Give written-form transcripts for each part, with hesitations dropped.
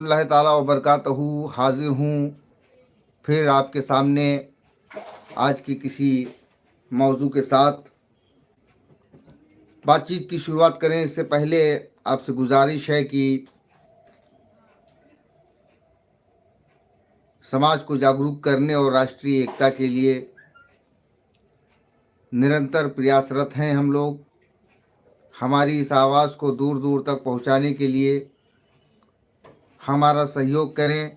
अल्लाह ताला व बरकातहू हाजिर हूँ फिर आपके सामने आज की किसी मौजू के साथ। बातचीत की शुरुआत करें इससे पहले आपसे गुजारिश है कि समाज को जागरूक करने और राष्ट्रीय एकता के लिए निरंतर प्रयासरत हैं हम लोग। हमारी इस आवाज़ को दूर दूर तक पहुंचाने के लिए हमारा सहयोग करें,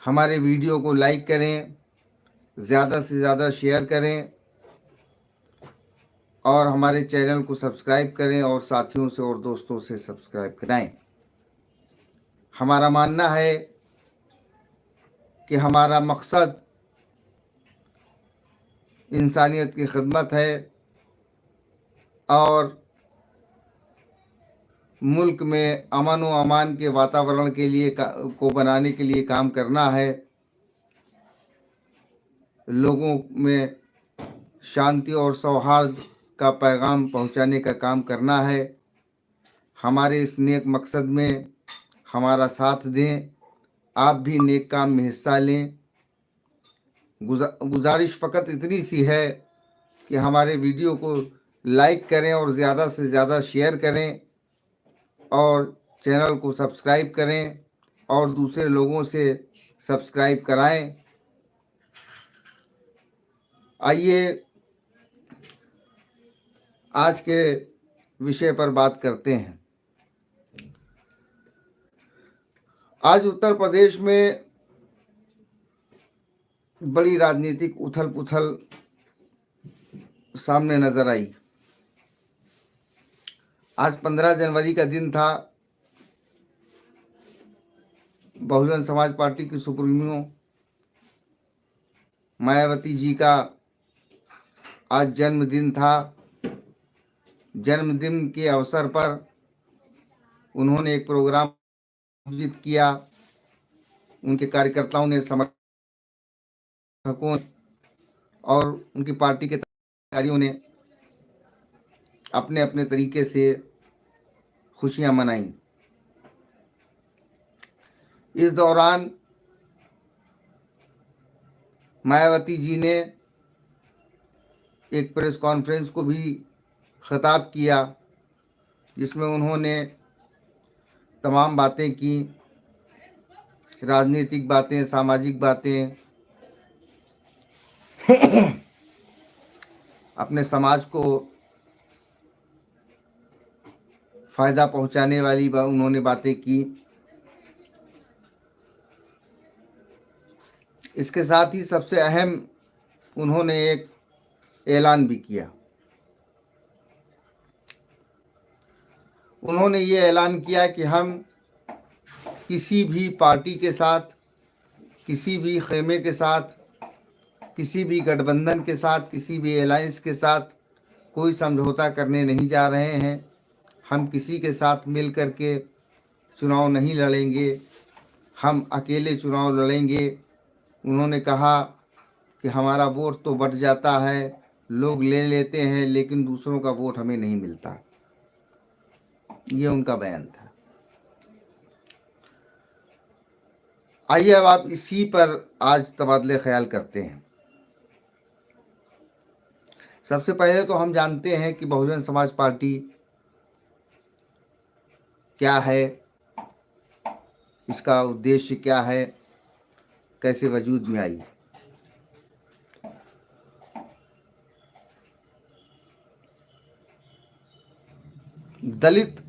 हमारे वीडियो को लाइक करें, ज़्यादा से ज़्यादा शेयर करें और हमारे चैनल को सब्सक्राइब करें और साथियों से और दोस्तों से सब्सक्राइब कराएं। हमारा मानना है कि हमारा मकसद इंसानियत की खिदमत है और मुल्क में अमन व अमान के वातावरण के लिए को बनाने के लिए काम करना है। लोगों में शांति और सौहार्द का पैगाम पहुंचाने का काम करना है। हमारे इस नेक मकसद में हमारा साथ दें, आप भी नेक काम में हिस्सा लें। गुजारिश फ़कत इतनी सी है कि हमारे वीडियो को लाइक करें और ज़्यादा से ज़्यादा शेयर करें और चैनल को सब्सक्राइब करें और दूसरे लोगों से सब्सक्राइब कराएं। आइए आज के विषय पर बात करते हैं। आज उत्तर प्रदेश में बड़ी राजनीतिक उथल पुथल सामने नजर आई। आज 15 जनवरी का दिन था। बहुजन समाज पार्टी की सुप्रीमो मायावती जी का आज जन्मदिन था। जन्मदिन के अवसर पर उन्होंने एक प्रोग्राम आयोजित किया। उनके कार्यकर्ताओं ने, समर्थकों और उनकी पार्टी के अधिकारियों ने अपने अपने तरीके से खुशियां मनाई। इस दौरान मायावती जी ने एक प्रेस कॉन्फ्रेंस को भी खिताब किया, जिसमें उन्होंने तमाम बातें की, राजनीतिक बातें, सामाजिक बातें, अपने समाज को फ़ायदा पहुंचाने वाली उन्होंने बातें की। इसके साथ ही सबसे अहम उन्होंने एक ऐलान भी किया। उन्होंने ये ऐलान किया कि हम किसी भी पार्टी के साथ, किसी भी खेमे के साथ, किसी भी गठबंधन के साथ, किसी भी अलायंस के साथ कोई समझौता करने नहीं जा रहे हैं। हम किसी के साथ मिल कर के चुनाव नहीं लड़ेंगे, हम अकेले चुनाव लड़ेंगे। उन्होंने कहा कि हमारा वोट तो बढ़ जाता है, लोग ले लेते हैं, लेकिन दूसरों का वोट हमें नहीं मिलता। ये उनका बयान था। आइए अब आप इसी पर आज तबादले ख्याल करते हैं। सबसे पहले तो हम जानते हैं कि बहुजन समाज पार्टी क्या है, इसका उद्देश्य क्या है, कैसे वजूद में आई। दलित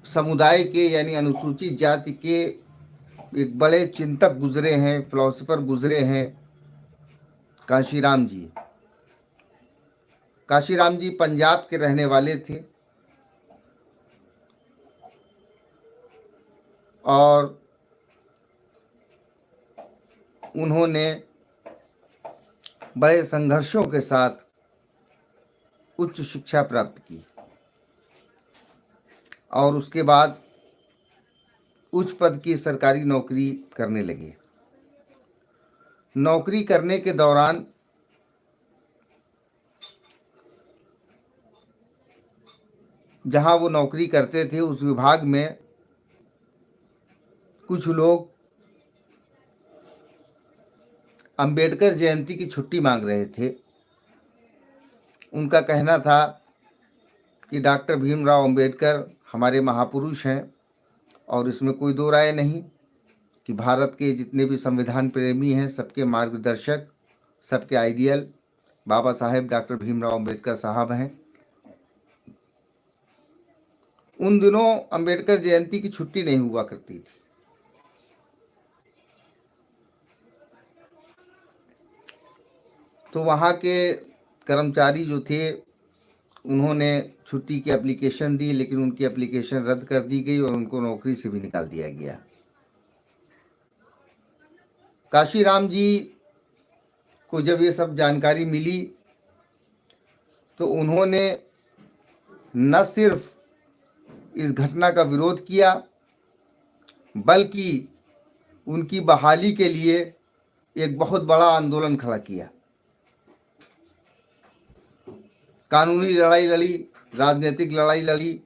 समुदाय के यानी अनुसूचित जाति के एक बड़े चिंतक गुजरे हैं, फिलोसोफर गुजरे हैं, काशीराम जी। काशीराम जी पंजाब के रहने वाले थे और उन्होंने बड़े संघर्षों के साथ उच्च शिक्षा प्राप्त की और उसके बाद उच्च पद की सरकारी नौकरी करने लगे। नौकरी करने के दौरान जहां वो नौकरी करते थे, उस विभाग में कुछ लोग अंबेडकर जयंती की छुट्टी मांग रहे थे। उनका कहना था कि डॉक्टर भीमराव अंबेडकर हमारे महापुरुष हैं और इसमें कोई दो राय नहीं कि भारत के जितने भी संविधान प्रेमी हैं, सबके मार्गदर्शक, सबके आइडियल बाबा साहेब डॉक्टर भीमराव अंबेडकर साहब हैं। उन दिनों अंबेडकर जयंती की छुट्टी नहीं हुआ करती थी। तो वहाँ के कर्मचारी जो थे उन्होंने छुट्टी की एप्लीकेशन दी, लेकिन उनकी एप्लीकेशन रद्द कर दी गई और उनको नौकरी से भी निकाल दिया गया। काशीराम जी को जब ये सब जानकारी मिली तो उन्होंने न सिर्फ इस घटना का विरोध किया बल्कि उनकी बहाली के लिए एक बहुत बड़ा आंदोलन खड़ा किया। कानूनी लड़ाई लड़ी, राजनीतिक लड़ाई लड़ी,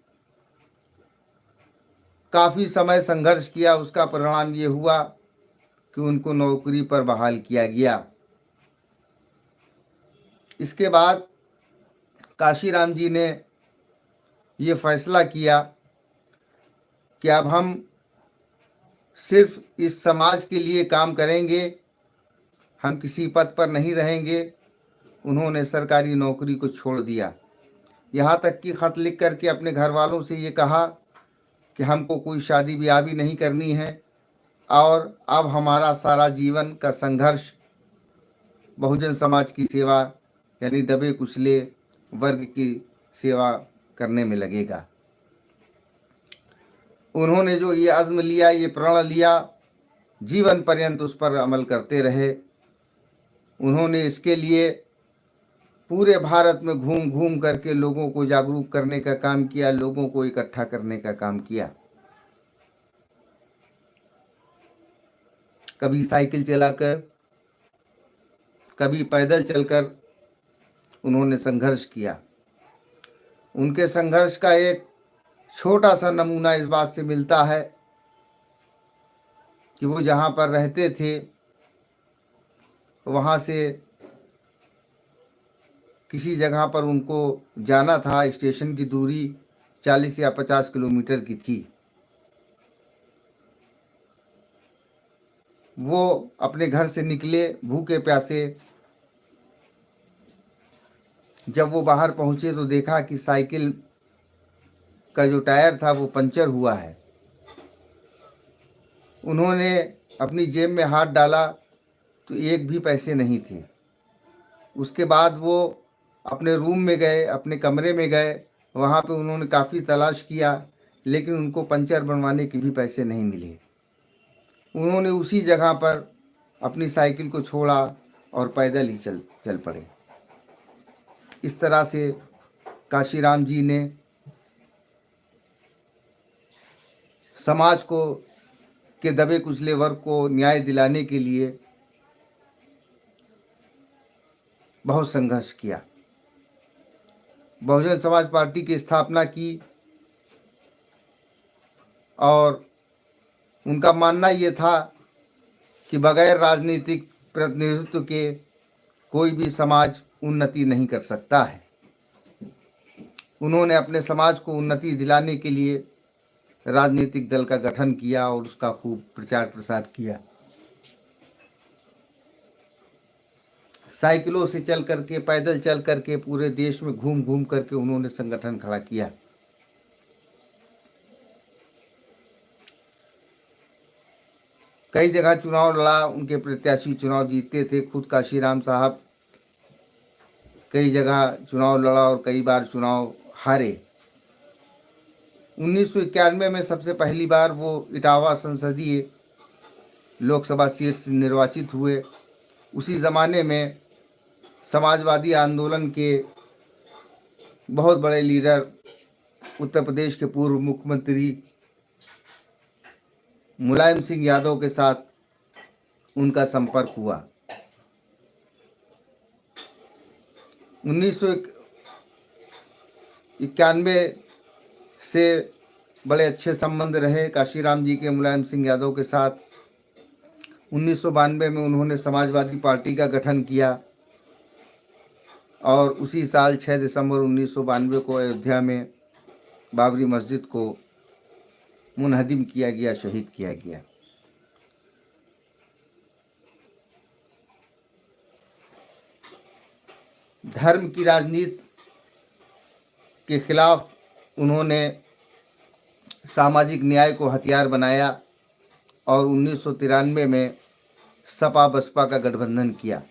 काफ़ी समय संघर्ष किया। उसका परिणाम ये हुआ कि उनको नौकरी पर बहाल किया गया। इसके बाद काशीराम जी ने ये फैसला किया कि अब हम सिर्फ इस समाज के लिए काम करेंगे, हम किसी पद पर नहीं रहेंगे। उन्होंने सरकारी नौकरी को छोड़ दिया। यहाँ तक कि ख़त लिख करके अपने घर वालों से ये कहा कि हमको कोई शादी ब्याह भी नहीं करनी है और अब हमारा सारा जीवन का संघर्ष बहुजन समाज की सेवा यानी दबे कुचले वर्ग की सेवा करने में लगेगा। उन्होंने जो ये अज़्म लिया, ये प्रण लिया, जीवन पर्यंत उस पर अमल करते रहे। उन्होंने इसके लिए पूरे भारत में घूम घूम करके लोगों को जागरूक करने का काम किया, लोगों को इकट्ठा करने का काम किया। कभी साइकिल चलाकर, कभी पैदल चलकर उन्होंने संघर्ष किया। उनके संघर्ष का एक छोटा सा नमूना इस बात से मिलता है कि वो जहाँ पर रहते थे वहाँ से किसी जगह पर उनको जाना था, स्टेशन की दूरी 40 या 50 किलोमीटर की थी। वो अपने घर से निकले भूखे प्यासे। जब वो बाहर पहुँचे तो देखा कि साइकिल का जो टायर था वो पंचर हुआ है। उन्होंने अपनी जेब में हाथ डाला तो एक भी पैसे नहीं थे। उसके बाद वो अपने रूम में गए, अपने कमरे में गए। वहाँ पे उन्होंने काफ़ी तलाश किया लेकिन उनको पंचर बनवाने के भी पैसे नहीं मिले। उन्होंने उसी जगह पर अपनी साइकिल को छोड़ा और पैदल ही चल पड़े। इस तरह से काशीराम जी ने समाज को के दबे कुचले वर्ग को न्याय दिलाने के लिए बहुत संघर्ष किया। बहुजन समाज पार्टी की स्थापना की और उनका मानना ये था कि बगैर राजनीतिक प्रतिनिधित्व के कोई भी समाज उन्नति नहीं कर सकता है। उन्होंने अपने समाज को उन्नति दिलाने के लिए राजनीतिक दल का गठन किया और उसका खूब प्रचार प्रसार किया। साइकिलों से चल करके, पैदल चल करके पूरे देश में घूम घूम करके उन्होंने संगठन खड़ा किया। कई जगह चुनाव लड़ा, उनके प्रत्याशी चुनाव जीतते थे। खुद काशीराम साहब कई जगह चुनाव लड़ा और कई बार चुनाव हारे। 1991 में सबसे पहली बार वो इटावा संसदीय लोकसभा सीट से निर्वाचित हुए। उसी ज़माने में समाजवादी आंदोलन के बहुत बड़े लीडर, उत्तर प्रदेश के पूर्व मुख्यमंत्री मुलायम सिंह यादव के साथ उनका संपर्क हुआ। 1991 से बड़े अच्छे संबंध रहे काशीराम जी के मुलायम सिंह यादव के साथ। 1992 में उन्होंने समाजवादी पार्टी का गठन किया और उसी साल 6 दिसंबर 1992 को अयोध्या में बाबरी मस्जिद को मुनहदिम किया गया, शहीद किया गया। धर्म की राजनीति के खिलाफ उन्होंने सामाजिक न्याय को हथियार बनाया और 1993 में सपा बसपा का गठबंधन किया।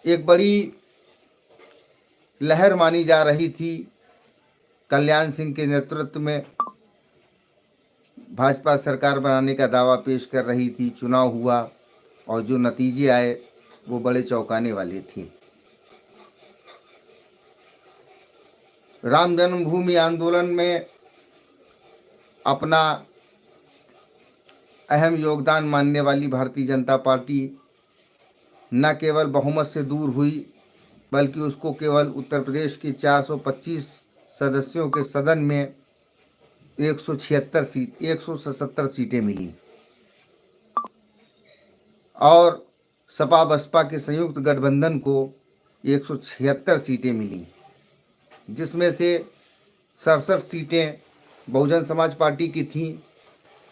एक बड़ी लहर मानी जा रही थी, कल्याण सिंह के नेतृत्व में भाजपा सरकार बनाने का दावा पेश कर रही थी। चुनाव हुआ और जो नतीजे आए वो बड़े चौंकाने वाले थे। राम जन्मभूमि आंदोलन में अपना अहम योगदान मानने वाली भारतीय जनता पार्टी न केवल बहुमत से दूर हुई बल्कि उसको केवल उत्तर प्रदेश की 425 सदस्यों के सदन में 177 सीटें मिली और सपा बसपा के संयुक्त गठबंधन को 176 सीटें मिली, जिसमें से 67 सीटें बहुजन समाज पार्टी की थीं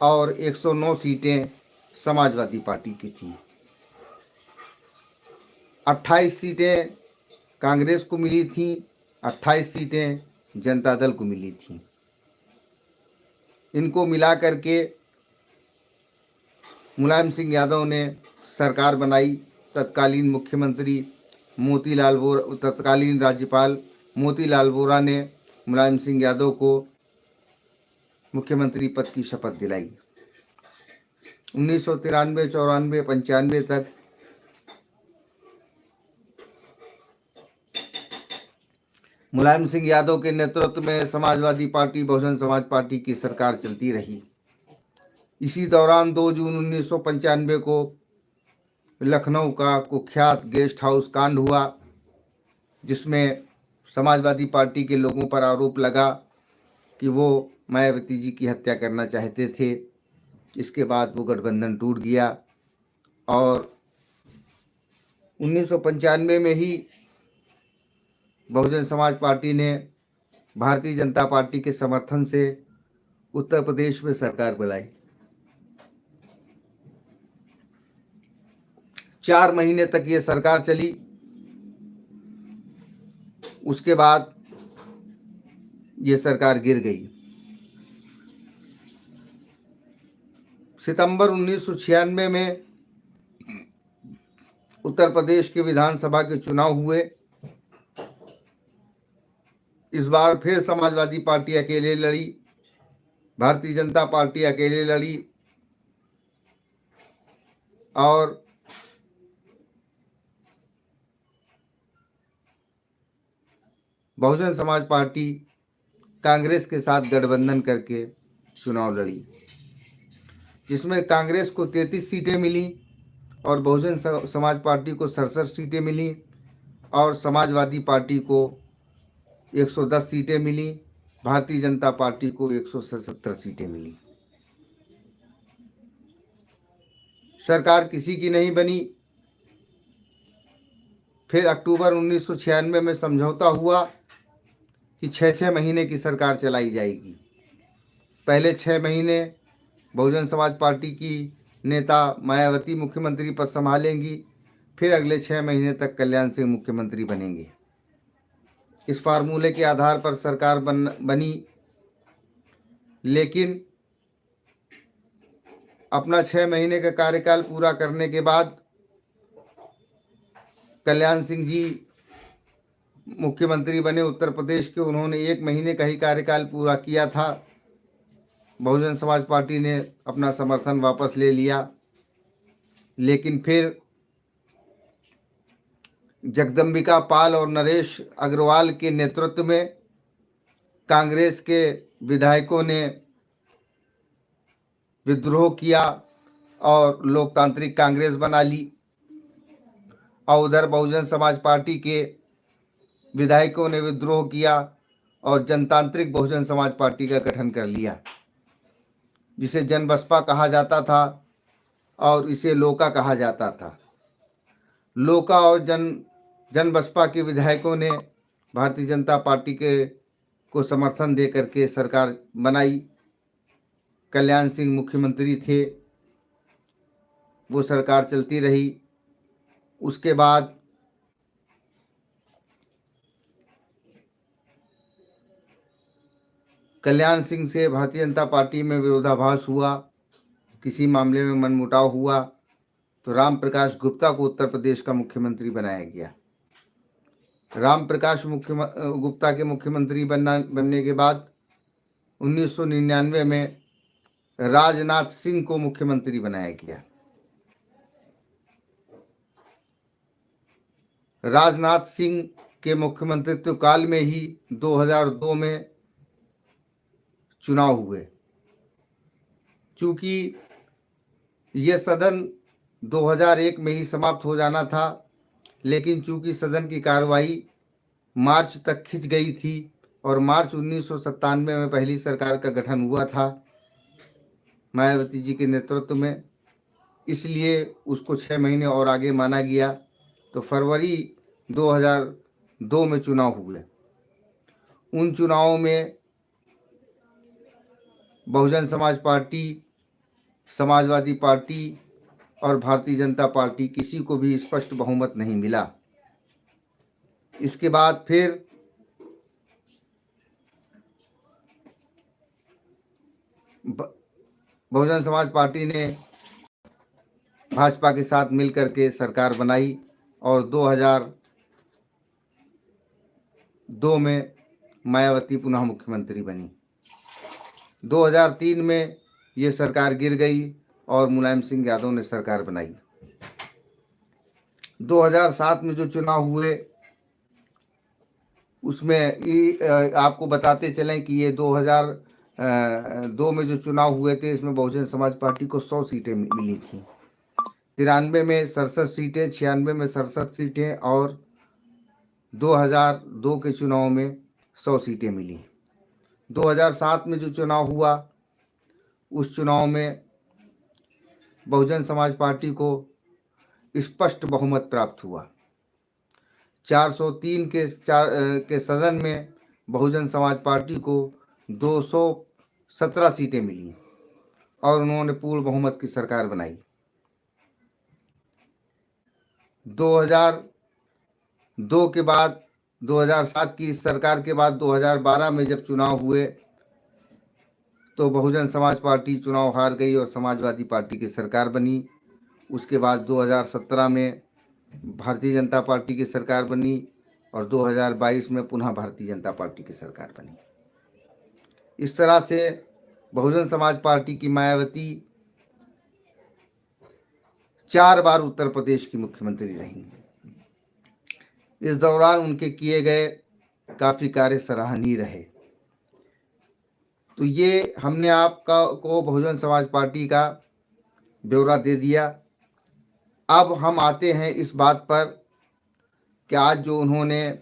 और 109 सीटें समाजवादी पार्टी की थीं। 28 सीटें कांग्रेस को मिली थीं, 28 सीटें जनता दल को मिली थीं। इनको मिला करके मुलायम सिंह यादव ने सरकार बनाई। तत्कालीन मुख्यमंत्री मोतीलाल वोरा, तत्कालीन राज्यपाल मोतीलाल वोरा ने मुलायम सिंह यादव को मुख्यमंत्री पद की शपथ दिलाई। 1993, 94, 95 तक मुलायम सिंह यादव के नेतृत्व में समाजवादी पार्टी बहुजन समाज पार्टी की सरकार चलती रही। इसी दौरान 2 जून 1995 को लखनऊ का कुख्यात गेस्ट हाउस कांड हुआ, जिसमें समाजवादी पार्टी के लोगों पर आरोप लगा कि वो मायावती जी की हत्या करना चाहते थे। इसके बाद वो गठबंधन टूट गया और 1995 में ही बहुजन समाज पार्टी ने भारतीय जनता पार्टी के समर्थन से उत्तर प्रदेश में सरकार बनाई। 4 महीने तक ये सरकार चली। उसके बाद ये सरकार गिर गई। सितंबर 1996 में उत्तर प्रदेश के विधानसभा के चुनाव हुए। इस बार फिर समाजवादी पार्टी अकेले लड़ी, भारतीय जनता पार्टी अकेले लड़ी और बहुजन समाज पार्टी कांग्रेस के साथ गठबंधन करके चुनाव लड़ी, जिसमें कांग्रेस को 33 सीटें मिली और बहुजन समाज पार्टी को 67 सीटें मिली और समाजवादी पार्टी को 110 सीटें मिली। भारतीय जनता पार्टी को 177 सीटें मिली। सरकार किसी की नहीं बनी। फिर अक्टूबर 1996 में समझौता हुआ कि 6 महीने की सरकार चलाई जाएगी। पहले 6 महीने बहुजन समाज पार्टी की नेता मायावती मुख्यमंत्री पद संभालेंगी, फिर अगले 6 महीने तक कल्याण सिंह मुख्यमंत्री बनेंगे। इस फार्मूले के आधार पर सरकार बनी, लेकिन अपना 6 महीने का कार्यकाल पूरा करने के बाद कल्याण सिंह जी मुख्यमंत्री बने उत्तर प्रदेश के। उन्होंने 1 महीने का ही कार्यकाल पूरा किया था। बहुजन समाज पार्टी ने अपना समर्थन वापस ले लिया, लेकिन फिर जगदम्बिका पाल और नरेश अग्रवाल के नेतृत्व में कांग्रेस के विधायकों ने विद्रोह किया और लोकतांत्रिक कांग्रेस बना ली और उधर बहुजन समाज पार्टी के विधायकों ने विद्रोह किया और जनतांत्रिक बहुजन समाज पार्टी का गठन कर लिया, जिसे जन बसपा कहा जाता था और इसे लोका कहा जाता था। लोका और जन बसपा के विधायकों ने भारतीय जनता पार्टी के को समर्थन दे करके सरकार बनाई। कल्याण सिंह मुख्यमंत्री थे, वो सरकार चलती रही। उसके बाद कल्याण सिंह से भारतीय जनता पार्टी में विरोधाभास हुआ, किसी मामले में मनमुटाव हुआ, तो राम प्रकाश गुप्ता को उत्तर प्रदेश का मुख्यमंत्री बनाया गया। राम प्रकाश गुप्ता के मुख्यमंत्री बनने के बाद 1999 में राजनाथ सिंह को मुख्यमंत्री बनाया गया। राजनाथ सिंह के मुख्यमंत्रित्व काल में ही 2002 में चुनाव हुए। चूंकि यह सदन 2001 में ही समाप्त हो जाना था, लेकिन चूंकि सदन की कार्रवाई मार्च तक खिंच गई थी और मार्च 1997 में पहली सरकार का गठन हुआ था मायावती जी के नेतृत्व में, इसलिए उसको 6 महीने और आगे माना गया। तो फरवरी 2002 में चुनाव हुए। उन चुनावों में बहुजन समाज पार्टी, समाजवादी पार्टी और भारतीय जनता पार्टी किसी को भी स्पष्ट बहुमत नहीं मिला। इसके बाद फिर बहुजन समाज पार्टी ने भाजपा के साथ मिलकर के सरकार बनाई और 2002 में मायावती पुनः मुख्यमंत्री बनी। 2003 में ये सरकार गिर गई और मुलायम सिंह यादव ने सरकार बनाई। 2007 में जो चुनाव हुए उसमें आपको बताते चलें कि ये 2002 में जो चुनाव हुए थे, इसमें बहुजन समाज पार्टी को 100 सीटें मिली थी। 93 में 67 सीटें, 96 में 67 सीटें और 2002 के चुनाव में 100 सीटें मिली। 2007 में जो चुनाव हुआ उस चुनाव में बहुजन समाज पार्टी को स्पष्ट बहुमत प्राप्त हुआ। 403 के सदन में बहुजन समाज पार्टी को 217 सीटें मिली और उन्होंने पूर्ण बहुमत की सरकार बनाई। 2002 के बाद 2007 की इस सरकार के बाद 2012 में जब चुनाव हुए तो बहुजन समाज पार्टी चुनाव हार गई और समाजवादी पार्टी की सरकार बनी। उसके बाद 2017 में भारतीय जनता पार्टी की सरकार बनी और 2022 में पुनः भारतीय जनता पार्टी की सरकार बनी। इस तरह से बहुजन समाज पार्टी की मायावती 4 बार उत्तर प्रदेश की मुख्यमंत्री रही। इस दौरान उनके किए गए काफ़ी कार्य सराहनीय रहे। तो ये हमने को बहुजन समाज पार्टी का ब्यौरा दे दिया। अब हम आते हैं इस बात पर कि आज जो उन्होंने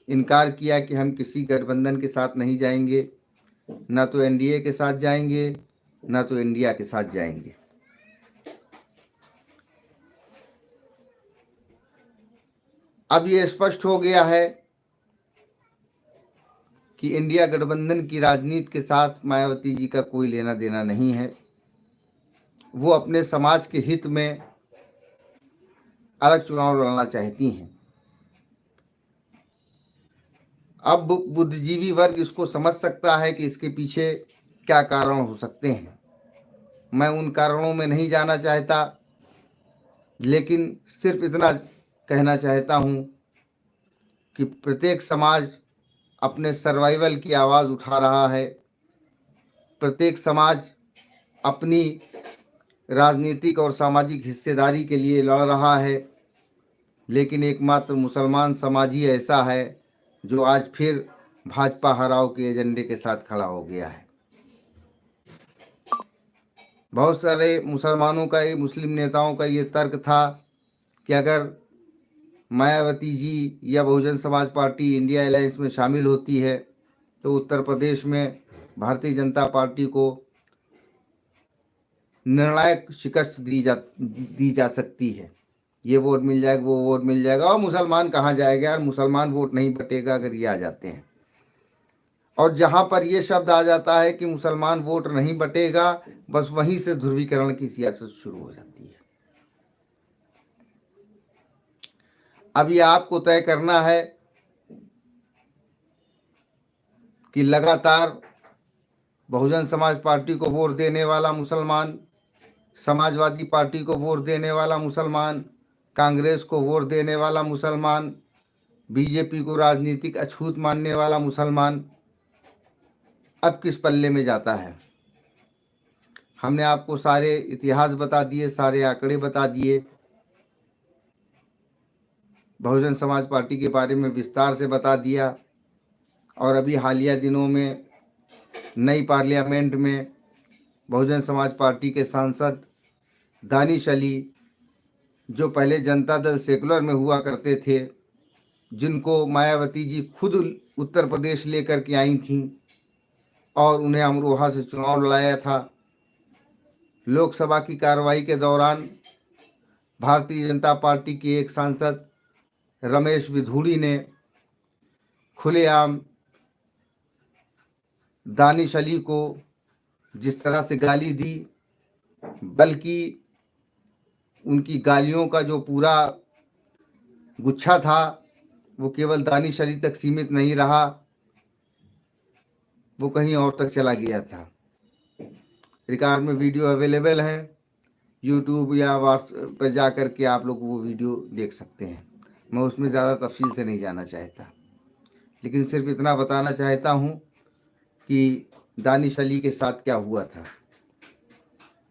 इनकार किया कि हम किसी गठबंधन के साथ नहीं जाएंगे, ना तो एनडीए के साथ जाएंगे ना तो इंडिया के साथ जाएंगे। अब ये स्पष्ट हो गया है कि इंडिया गठबंधन की राजनीति के साथ मायावती जी का कोई लेना देना नहीं है। वो अपने समाज के हित में अलग चुनाव लड़ना चाहती हैं। अब बुद्धिजीवी वर्ग इसको समझ सकता है कि इसके पीछे क्या कारण हो सकते हैं। मैं उन कारणों में नहीं जाना चाहता, लेकिन सिर्फ इतना कहना चाहता हूँ कि प्रत्येक समाज अपने सर्वाइवल की आवाज़ उठा रहा है। प्रत्येक समाज अपनी राजनीतिक और सामाजिक हिस्सेदारी के लिए लड़ रहा है, लेकिन एकमात्र मुसलमान समाज ही ऐसा है जो आज फिर भाजपा हराओ के एजेंडे के साथ खड़ा हो गया है। बहुत सारे मुसलमानों का, मुस्लिम नेताओं का ये तर्क था कि अगर मायावती जी या Bahujan Samaj party India alliance में शामिल होती है तो उत्तर प्रदेश में भारतीय जनता पार्टी को निर्णायक शिकस्त दी जा सकती है। ये वोट मिल जाएगा, वो वोट मिल जाएगा, और मुसलमान कहाँ जाएगा यार, मुसलमान वोट नहीं बटेगा अगर ये आ जाते हैं। और जहां पर ये शब्द आ जाता है कि मुसलमान वोट नहीं बटेगा, बस वहीं से ध्रुवीकरण की सियासत शुरू हो जाती है। अब ये आपको तय करना है कि लगातार बहुजन समाज पार्टी को वोट देने वाला मुसलमान, समाजवादी पार्टी को वोट देने वाला मुसलमान, कांग्रेस को वोट देने वाला मुसलमान, बीजेपी को राजनीतिक अछूत मानने वाला मुसलमान अब किस पल्ले में जाता है। हमने आपको सारे इतिहास बता दिए, सारे आंकड़े बता दिए, बहुजन समाज पार्टी के बारे में विस्तार से बता दिया। और अभी हालिया दिनों में नई पार्लियामेंट में बहुजन समाज पार्टी के सांसद दानिश अली, जो पहले जनता दल सेकुलर में हुआ करते थे, जिनको मायावती जी खुद उत्तर प्रदेश लेकर के आई थीं और उन्हें अमरोहा से चुनाव लड़ाया था, लोकसभा की कार्रवाई के दौरान भारतीय जनता पार्टी के एक सांसद रमेश विधूड़ी ने खुलेआम दानिश अली को जिस तरह से गाली दी, बल्कि उनकी गालियों का जो पूरा गुच्छा था वो केवल दानिश अली तक सीमित नहीं रहा, वो कहीं और तक चला गया था। रिकॉर्ड में वीडियो अवेलेबल है, यूट्यूब या व्हाट्सएप पर जा कर के आप लोग वो वीडियो देख सकते हैं। मैं उसमें ज़्यादा तफसील से नहीं जाना चाहता, लेकिन सिर्फ इतना बताना चाहता हूँ कि दानिश अली के साथ क्या हुआ था।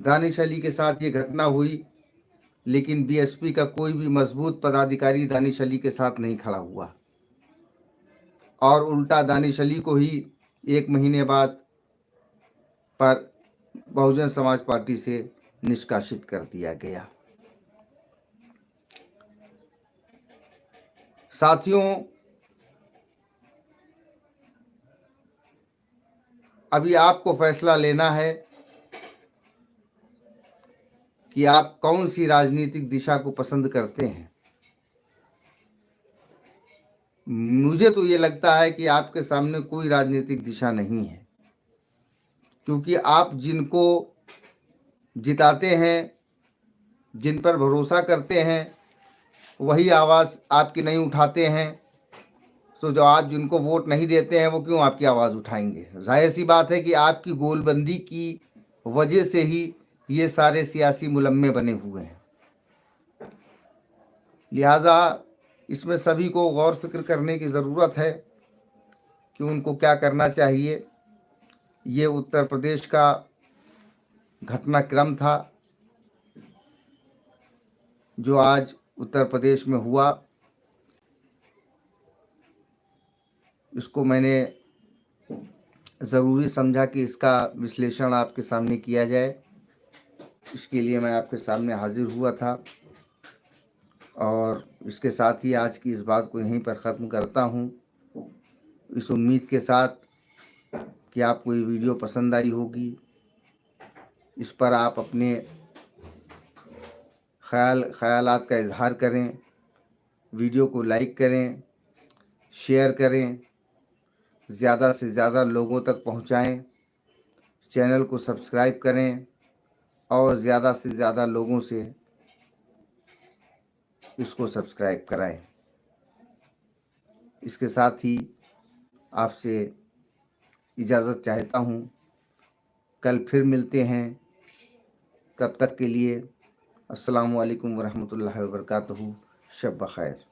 दानिश अली के साथ ये घटना हुई, लेकिन बीएसपी का कोई भी मजबूत पदाधिकारी दानिश अली के साथ नहीं खड़ा हुआ, और उल्टा दानिश अली को ही 1 महीने बाद पर बहुजन समाज पार्टी से निष्कासित कर दिया गया। साथियों, अभी आपको फैसला लेना है कि आप कौन सी राजनीतिक दिशा को पसंद करते हैं। मुझे तो ये लगता है कि आपके सामने कोई राजनीतिक दिशा नहीं है, क्योंकि आप जिनको जिताते हैं, जिन पर भरोसा करते हैं, वही आवाज़ आपकी नहीं उठाते हैं। तो जो आप जिनको वोट नहीं देते हैं वो क्यों आपकी आवाज़ उठाएंगे। जाहिर सी बात है कि आपकी गोलबंदी की वजह से ही ये सारे सियासी मुलम्मे बने हुए हैं। लिहाजा इसमें सभी को गौर फिक्र करने की ज़रूरत है कि उनको क्या करना चाहिए। ये उत्तर प्रदेश का घटनाक्रम था जो आज उत्तर प्रदेश में हुआ। इसको मैंने ज़रूरी समझा कि इसका विश्लेषण आपके सामने किया जाए, इसके लिए मैं आपके सामने हाजिर हुआ था। और इसके साथ ही आज की इस बात को यहीं पर ख़त्म करता हूँ, इस उम्मीद के साथ कि आपको ये वीडियो पसंद आई होगी। इस पर आप अपने ख़यालात का इजहार करें, वीडियो को लाइक करें, शेयर करें, ज़्यादा से ज़्यादा लोगों तक पहुंचाएं, चैनल को सब्सक्राइब करें और ज़्यादा से ज़्यादा लोगों से इसको सब्सक्राइब कराएं। इसके साथ ही आपसे इजाज़त चाहता हूँ, कल फिर मिलते हैं। तब तक के लिए अस्सलामु अलैकुम वरहमतुल्लाहि वबरकातुहू। शब बख़ैर।